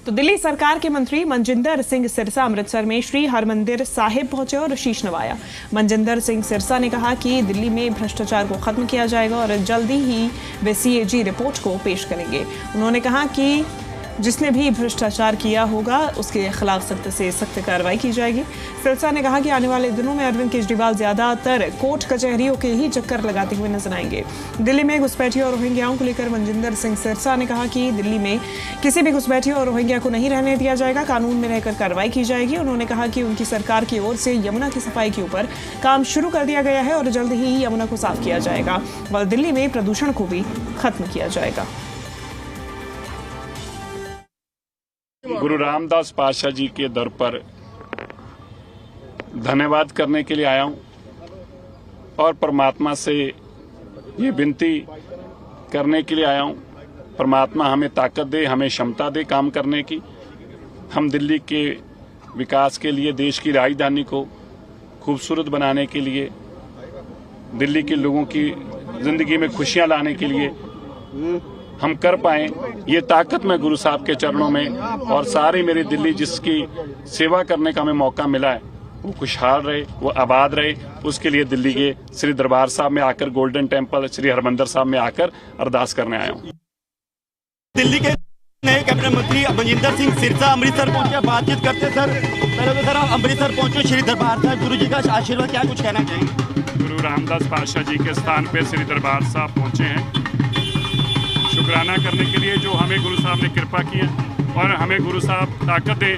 तो दिल्ली सरकार के मंत्री मनजिंदर सिंह सिरसा अमृतसर में श्री हरमंदिर साहिब पहुंचे और शीश नवाया। मनजिंदर सिंह सिरसा ने कहा कि दिल्ली में भ्रष्टाचार को खत्म किया जाएगा और जल्दी ही वे CAG रिपोर्ट को पेश करेंगे। उन्होंने कहा कि जिसने भी भ्रष्टाचार किया होगा उसके खिलाफ सख्त से सख्त कार्रवाई की जाएगी। सिरसा ने कहा कि आने वाले दिनों में अरविंद केजरीवाल ज्यादातर कोर्ट कचहरियों के ही चक्कर लगाते हुए नजर आएंगे। दिल्ली में घुसपैठियों और रोहिंग्याओं को लेकर मनजिंदर सिंह सिरसा ने कहा कि दिल्ली में किसी भी घुसपैठियों और रोहिंग्या को नहीं रहने दिया जाएगा, कानून में रहकर कार्रवाई की जाएगी। उन्होंने कहा कि उनकी सरकार की ओर से यमुना की सफाई के ऊपर काम शुरू कर दिया गया है और जल्द ही यमुना को साफ किया जाएगा और दिल्ली में प्रदूषण को भी खत्म किया जाएगा। गुरु रामदास पातशाह जी के दर पर धन्यवाद करने के लिए आया हूं और परमात्मा से ये विनती करने के लिए आया हूं, परमात्मा हमें ताकत दे, हमें क्षमता दे काम करने की। हम दिल्ली के विकास के लिए, देश की राजधानी को खूबसूरत बनाने के लिए, दिल्ली के लोगों की जिंदगी में खुशियां लाने के लिए हम कर पाएं, ये ताकत मैं गुरु साहब के चरणों में और सारी मेरी दिल्ली जिसकी सेवा करने का हमें मौका मिला है वो खुशहाल रहे, वो आबाद रहे। उसके लिए दिल्ली के श्री दरबार साहब में आकर, गोल्डन टेम्पल श्री हरमंदिर साहब में आकर अरदास करने आया हूँ। दिल्ली के नए कैबिनेट मंत्री मनजिंदर सिंह सिरसा अमृतसर पहुंचे, बातचीत करते सर। पहले तो सर अमृतसर पहुंचे, श्री दरबार साहब गुरु जी का आशीर्वाद, क्या कुछ कहना चाहिए? गुरु रामदास पातशाह जी के स्थान पे श्री दरबार साहब पहुंचे हैं शुक्राना करने के लिए, जो हमें गुरु साहब ने कृपा की है और हमें गुरु साहब ताकत दे।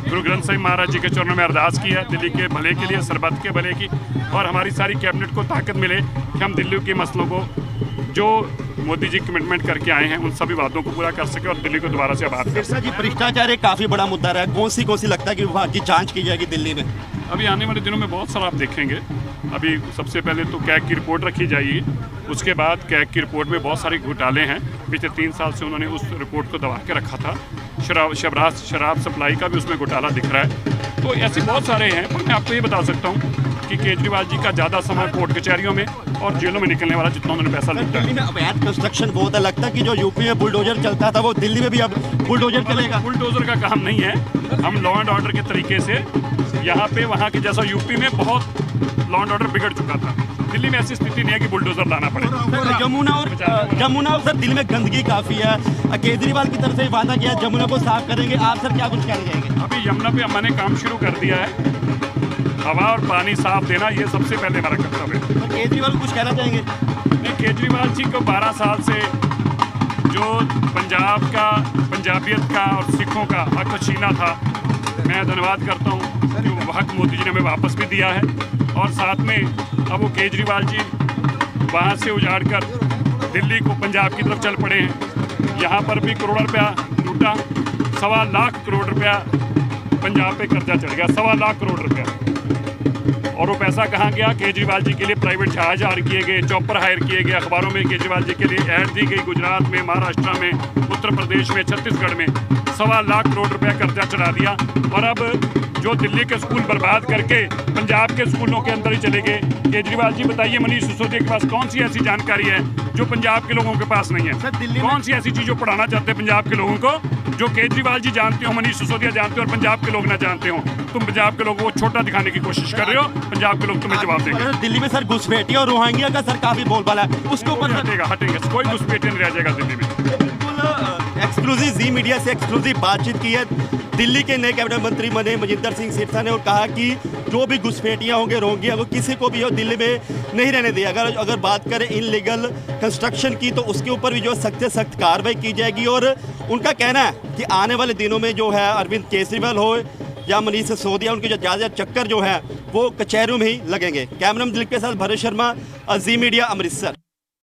गुरु ग्रंथ साहिब महाराज जी के चरणों में अरदास की है दिल्ली के भले के लिए, सरबत के भले की, और हमारी सारी कैबिनेट को ताकत मिले कि हम दिल्ली के मसलों को जो मोदी जी कमिटमेंट करके आए हैं उन सभी बातों को पूरा कर सके और दिल्ली को दोबारा से आबाद कर सके। जी, भ्रष्टाचार एक काफी बड़ा मुद्दा रहा है, कौन सी लगता है कि विभाग की जांच की जाएगी दिल्ली में? अभी आने वाले दिनों में बहुत सारा आप देखेंगे। अभी सबसे पहले तो कैग की रिपोर्ट रखी जाएगी, उसके बाद कैग की रिपोर्ट में बहुत सारे घोटाले हैं। पिछले 3 साल से उन्होंने उस रिपोर्ट को दबा के रखा था। शराब सप्लाई का भी उसमें घोटाला दिख रहा है। तो ऐसे बहुत सारे हैं, पर मैं आपको ये बता सकता हूँ कि केजरीवाल जी का ज़्यादा समय कोर्ट कचहरियों में और जेलों में निकलने वाला जितना उन्होंने पैसा लूटा है। दिल्ली में अवैध कंस्ट्रक्शन बहुत है, लगता है कि जो यूपी में बुलडोजर चलता था वो दिल्ली में भी अब बुलडोजर चलेगा। बुलडोजर का काम नहीं है, हम लॉ एंड ऑर्डर के तरीके से यहाँ पे वहाँ के जैसा यूपी में बहुत लॉ एंड ऑर्डर बिगड़ चुका था, दिल्ली में ऐसी स्थिति नहीं है कि बुलडोजर लाना पड़े। जमुना और सर दिल्ली में गंदगी काफी है, केजरीवाल की तरफ से वादा किया जमुना को साफ करेंगे, आप सर क्या कुछ कहना चाहेंगे? अभी यमुना पे मैंने काम शुरू कर दिया है, हवा और पानी साफ देना ये सबसे पहले हमारा कर्तव्य है। केजरीवाल कुछ कहना चाहेंगे? नहीं, केजरीवाल जी को 12 साल से जो पंजाब का, पंजाबियत का और सिखों का हक छीना था, मैं धन्यवाद करता हूँ कि वो हक मोदी जी ने हमें वापस भी दिया है। और साथ में अब वो केजरीवाल जी वहाँ से उजाड़ कर दिल्ली को पंजाब की तरफ चल पड़े हैं। यहाँ पर भी करोड़ रुपया लूटा, 1.25 लाख करोड़ रुपया पंजाब पे कर्जा चढ़ गया, 1.25 लाख करोड़ रुपया। और वो पैसा कहाँ गया? केजरीवाल जी के लिए प्राइवेट जहाज हायर किए गए, चॉपर हायर किए गए, अखबारों में केजरीवाल जी के लिए ऐड दी गई। गुजरात में, महाराष्ट्र में, उत्तर प्रदेश में, छत्तीसगढ़ में 1.25 लाख करोड़ रुपया कर्जा चढ़ा दिया। और अब जो दिल्ली के स्कूल बर्बाद करके पंजाब के स्कूलों के अंदर ही चले गए। केजरीवाल जी बताइए, मनीष सिसोदिया के पास कौन सी ऐसी जानकारी है जो पंजाब के लोगों के पास नहीं है? कौन सी ऐसी चीज जो पढ़ाना चाहते हैं पंजाब के लोगों को, जो केजरीवाल जी जानते हो, मनीष सिसोदिया जानते हो और पंजाब के लोग ना जानते हो? तुम पंजाब के लोगों को छोटा दिखाने की कोशिश कर रहे हो, पंजाब के लोग तुम्हें जवाब देंगे। दिल्ली में सर घुसपैठी और रोहिंग्या का सर काफी बोलबाला है, उसके ऊपर हटेंगे, कोई घुसपैठी नहीं रह जाएगा दिल्ली में। एक्सक्लूसिव जी मीडिया से एक्सक्लूसिव बातचीत की है दिल्ली के नए कैबिनेट मंत्री बने मनजिंदर सिंह सिरसा ने, और कहा कि जो भी घुसपैठियाँ होंगे, रोहिंग्या को किसी को भी हो दिल्ली में नहीं रहने दिया। अगर बात करें इनलीगल कंस्ट्रक्शन की तो उसके ऊपर भी जो सख्त से सख्त कार्रवाई की जाएगी। और उनका कहना है कि आने वाले दिनों में जो है अरविंद केजरीवाल हो या मनीष सिसोदिया, उनके जो ज़्यादा चक्कर जो है वो कचहरियों में ही लगेंगे। कैमरा दिलीप के साथ भरत शर्मा, जी मीडिया, अमृतसर।